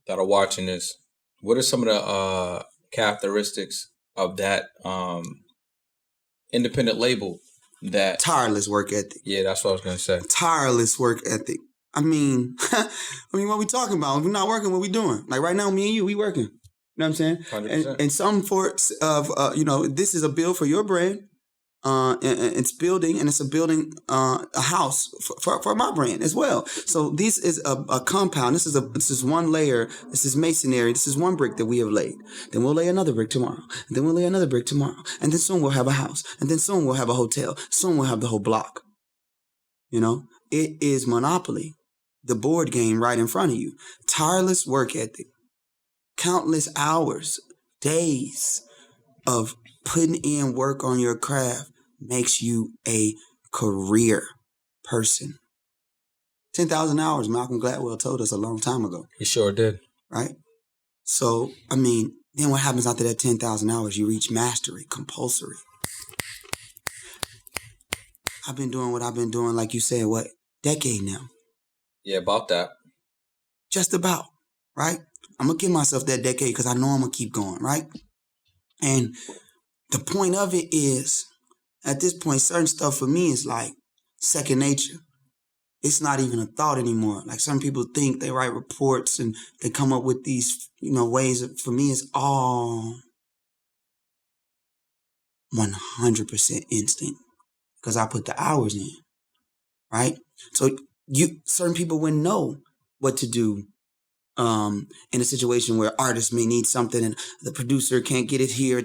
that are watching this, what are some of the characteristics of that independent label that... Tireless work ethic. Yeah, that's what I was going to say. Tireless work ethic. I mean, what we talking about? If we're not working, what we doing? Like right now, me and you, we working. You know what I'm saying? 100%. And some forts of, this is a build for your brand. And it's building, and it's a building a house for my brand as well. So this is a compound. This is one layer. This is masonry. This is one brick that we have laid. Then we'll lay another brick tomorrow. And then we'll lay another brick tomorrow. And then soon we'll have a house. And then soon we'll have a hotel. Soon we'll have the whole block. It is Monopoly, the board game right in front of you. Tireless work ethic, countless hours, days of putting in work on your craft makes you a career person. 10,000 hours, Malcolm Gladwell told us a long time ago. He sure did. Right? So, then what happens after that 10,000 hours? You reach mastery, compulsory. I've been doing what I've been doing, like you said, decade now? Yeah, about that. Just about, right? I'm going to give myself that decade because I know I'm going to keep going, right? And the point of it is, at this point, certain stuff for me is like second nature. It's not even a thought anymore. Like some people think they write reports and they come up with these, ways. For me, it's all 100% instinct because I put the hours in, right? So certain people wouldn't know what to do in a situation where artists may need something and the producer can't get it here,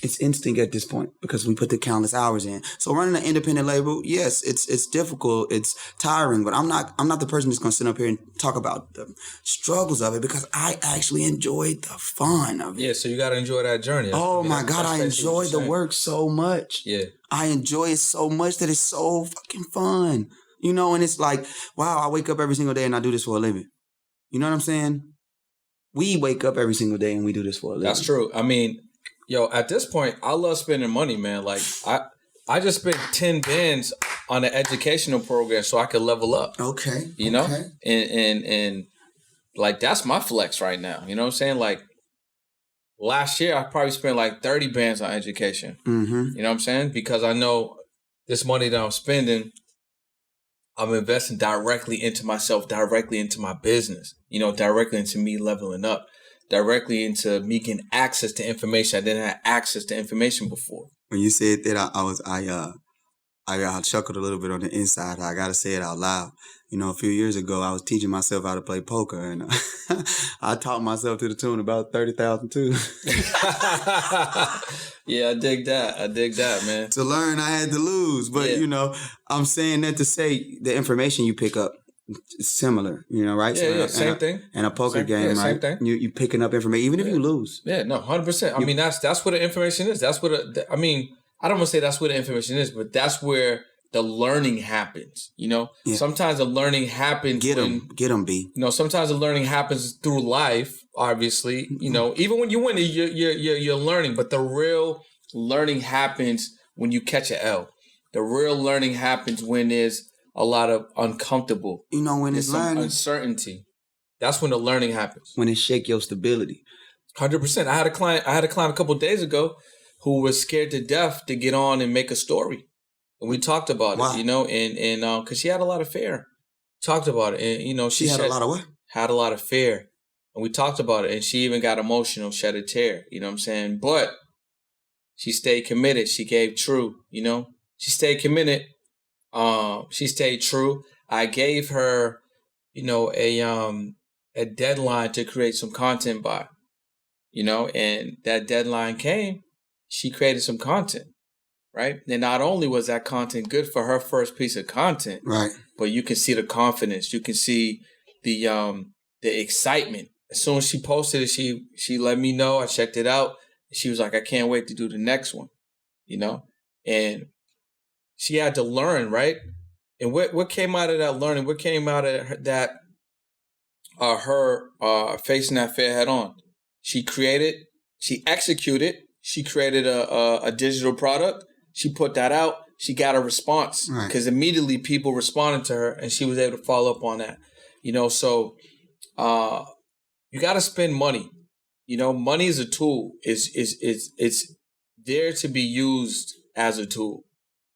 It's instinct at this point because we put the countless hours in. So running an independent label, yes, it's difficult, it's tiring, but I'm not the person that's gonna sit up here and talk about the struggles of it because I actually enjoyed the fun of it. Yeah, so you gotta enjoy that journey. Oh my God, I enjoy the work so much. Yeah. I enjoy it so much that it's so fucking fun. And it's like, wow, I wake up every single day and I do this for a living. You know what I'm saying? We wake up every single day and we do this for a living. That's true. At this point, I love spending money, man. Like I just spent 10 bands on an educational program so I could level up. Okay. You know? And like, that's my flex right now. You know what I'm saying? Like, last year, I probably spent like 30 bands on education. Mm-hmm. You know what I'm saying? Because I know this money that I'm spending, I'm investing directly into myself, directly into my business, you know, directly into me leveling up, directly into me getting access to information. I didn't have access to information before. When you said that, I chuckled a little bit on the inside. I got to say it out loud. You know, a few years ago, I was teaching myself how to play poker, and I taught myself to the tune about 30,000 too. Yeah, I dig that, man. To learn, I had to lose. But, you know, I'm saying that to say the information you pick up is similar, you know, right? Yeah, same thing. And a poker game, right? Same thing. You picking up information, even if you lose. Yeah, no, 100%. I mean, that's what the information is. That's what, I don't want to say that's where the information is, but that's where the learning happens, you know? Yeah. Sometimes the learning happens Get them, B. You know, sometimes the learning happens through life, obviously. You know, even when you win, you're learning. But the real learning happens when you catch an L. The real learning happens when there's a lot of uncomfortable. You know, when it's learning. Uncertainty. That's when the learning happens. When it shake your stability. 100%. I had a client a couple of days ago who was scared to death to get on and make a story. And we talked about it, you know, and because she had a lot of fear. Talked about it. And, you know, she had a lot of what? Had a lot of fear. And we talked about it. And she even got emotional, shed a tear. You know what I'm saying? But she stayed committed. She gave true, you know. She stayed committed. She stayed true. I gave her, you know, a deadline to create some content by, you know, and that deadline came. She created some content. Right. And not only was that content good for her first piece of content, right, but you can see the confidence. You can see the excitement. As soon as she posted it, she let me know. I checked it out. She was like, I can't wait to do the next one, you know. And she had to learn, right? And what came out of that learning? What came out of that? Her facing that fear head on. She created. She executed. She created a digital product. She put that out. She got a response because immediately people responded to her, and she was able to follow up on that. You know, so you got to spend money. You know, money is a tool. It's there to be used as a tool.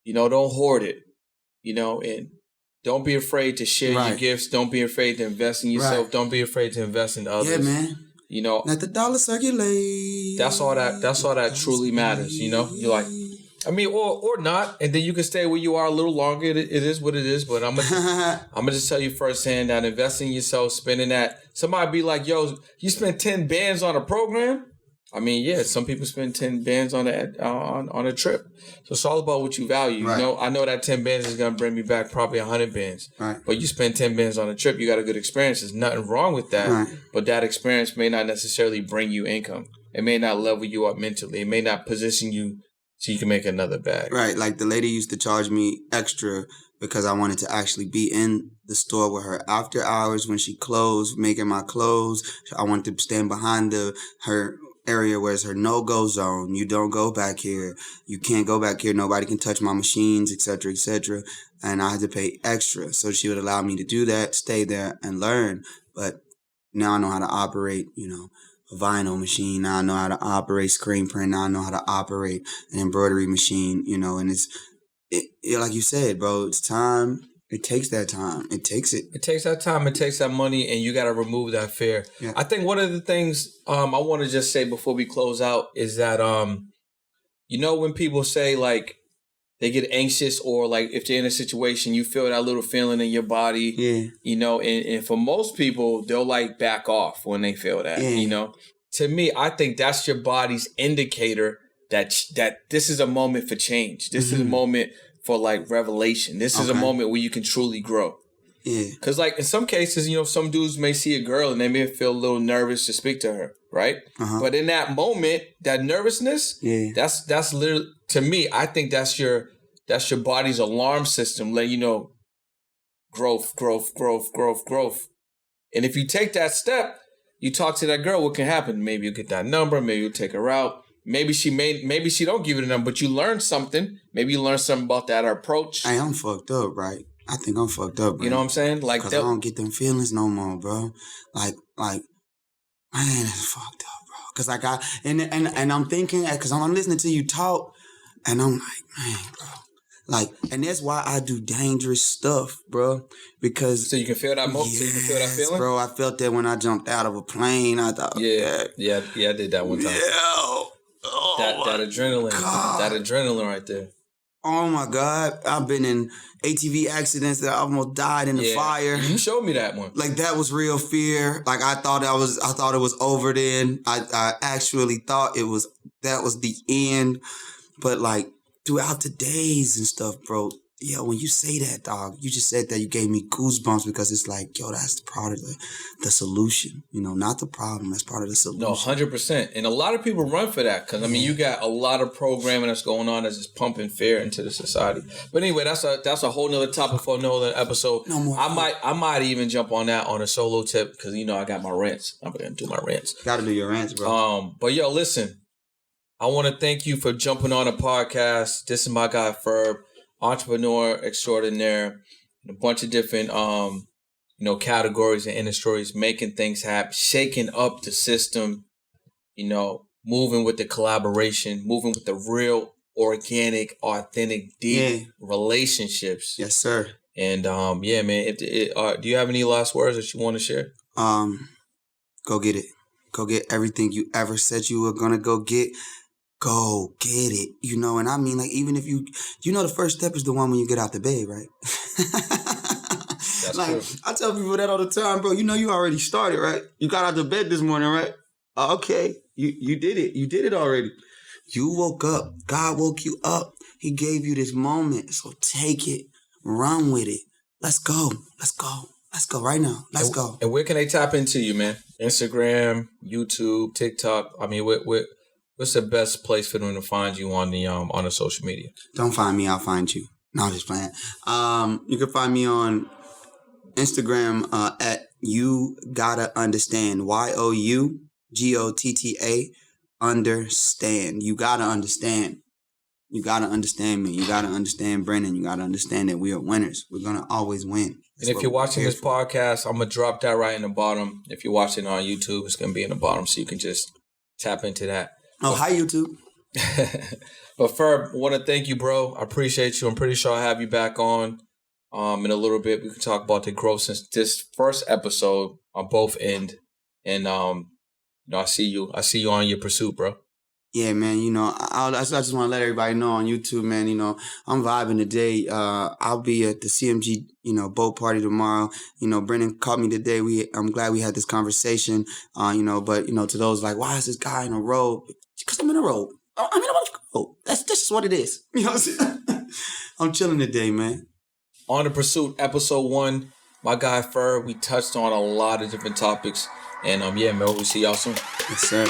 You know, don't hoard it. You know, and don't be afraid to share your gifts. Don't be afraid to invest in yourself. Don't be afraid to invest in others. Yeah, man. You know, let the dollar circulate. That's all that truly matters. You know, you're like. I mean, or not, and then you can stay where you are a little longer. It is what it is, but I'm gonna just tell you firsthand that investing in yourself, spending that. Somebody be like, "Yo, you spent 10 bands on a program." I mean, yeah, some people spend 10 bands on a trip. So it's all about what you value. You know, I know that 10 bands is gonna bring me back probably 100 bands. But you spend 10 bands on a trip, you got a good experience. There's nothing wrong with that. But that experience may not necessarily bring you income. It may not level you up mentally. It may not position you so you can make another bag. Right. Like the lady used to charge me extra because I wanted to actually be in the store with her after hours when she closed, making my clothes. I wanted to stand behind her area where it's her no-go zone. You don't go back here. You can't go back here. Nobody can touch my machines, et cetera, et cetera. And I had to pay extra. So she would allow me to do that, stay there, and learn. But now I know how to operate, you know, a vinyl machine. Now I know how to operate screen print. Now I know how to operate an embroidery machine, you know, and it's like you said, bro, it's time. It takes that time. It takes it. It takes that time. It takes that money, and you got to remove that fear. Yeah. I think one of the things I want to just say before we close out is that, you know, when people say like they get anxious or like if they're in a situation, you feel that little feeling in your body, you know, and for most people, they'll like back off when they feel that, you know. To me, I think that's your body's indicator that this is a moment for change. This is a moment for like revelation. This is a moment where you can truly grow. Yeah. Because like in some cases, you know, some dudes may see a girl and they may feel a little nervous to speak to her, right? But in that moment, that nervousness, that's literally, to me, I think that's your body's alarm system letting you know growth. And if you take that step, you talk to that girl, what can happen? Maybe you get that number, maybe you take her out. maybe she don't give you the number, but you learned something. Maybe you learned something about that approach. Hey, I'm fucked up, right? I think I'm fucked up, bro. You know what I'm saying? Like, because I don't get them feelings no more, bro. Like, man, it's fucked up, bro. Because I got and I'm thinking, because I'm listening to you talk, and I'm like, man, bro. Like, and that's why I do dangerous stuff, bro. Because so you can feel that yes, so you can feel that feeling, bro. I felt that when I jumped out of a plane. I thought, yeah, I did that one time. Yeah, that adrenaline, that adrenaline right there. Oh my God, I've been in ATV accidents that I almost died in the fire. You showed me that one. Like, that was real fear. Like, I thought it was over then. I actually thought that was the end. But like, throughout the days and stuff, bro, when you say that, dog, you just said that, you gave me goosebumps, because it's like, that's part of the solution, not the problem. That's part of the solution. No, 100%. And a lot of people run for that, because, I mean, you got a lot of programming that's going on that's just pumping fear into the society. But anyway, that's a whole nother topic for another episode. No more. I might even jump on that on a solo tip, because, I got my rants. I'm going to do my rants. Got to do your rants, bro. But yo, listen, I want to thank you for jumping on the podcast. This is my guy, Ferb. Entrepreneur extraordinaire, a bunch of different, categories and industries, making things happen, shaking up the system, moving with the collaboration, moving with the real, organic, authentic, deep relationships. Yes, sir. And, man, do you have any last words that you want to share? Go get it. Go get everything you ever said you were going to go get. Go get it, and I mean, like, even if the first step is the one when you get out the bed, right? That's like, true. I tell people that all the time, bro. You already started, right? You got out the bed this morning, right? Okay, you did it. You did it already. You woke up. God woke you up. He gave you this moment, so take it, run with it. Let's go. Let's go. Let's go right now. Let's go. And where can they tap into you, man? Instagram, YouTube, TikTok. I mean, what's the best place for them to find you on the social media? Don't find me, I'll find you. No, I'm just playing. You can find me on Instagram at You Gotta Understand. YOUGOTTA understand. You gotta understand. You gotta understand me. You gotta understand Brennan. You gotta understand that we are winners. We're gonna always win. And if you're watching this podcast, I'm gonna drop that right in the bottom. If you're watching on YouTube, it's gonna be in the bottom, so you can just tap into that. Oh, hi, YouTube. But Ferb, I want to thank you, bro. I appreciate you. I'm pretty sure I'll have you back on in a little bit. We can talk about the growth since this first episode on both end. And, I see you. I see you on your pursuit, bro. Yeah, man. I just want to let everybody know on YouTube, man, I'm vibing today. I'll be at the CMG, boat party tomorrow. Brennan called me today. I'm glad we had this conversation, but, to those like, why is this guy in a road? Because I'm in a road. I'm in a road. That's just what it is. You know what I'm saying? I'm chilling today, man. On the Pursuit, episode 1, my guy Ferb. We touched on a lot of different topics. And, man, we'll see y'all soon. Yes, sir.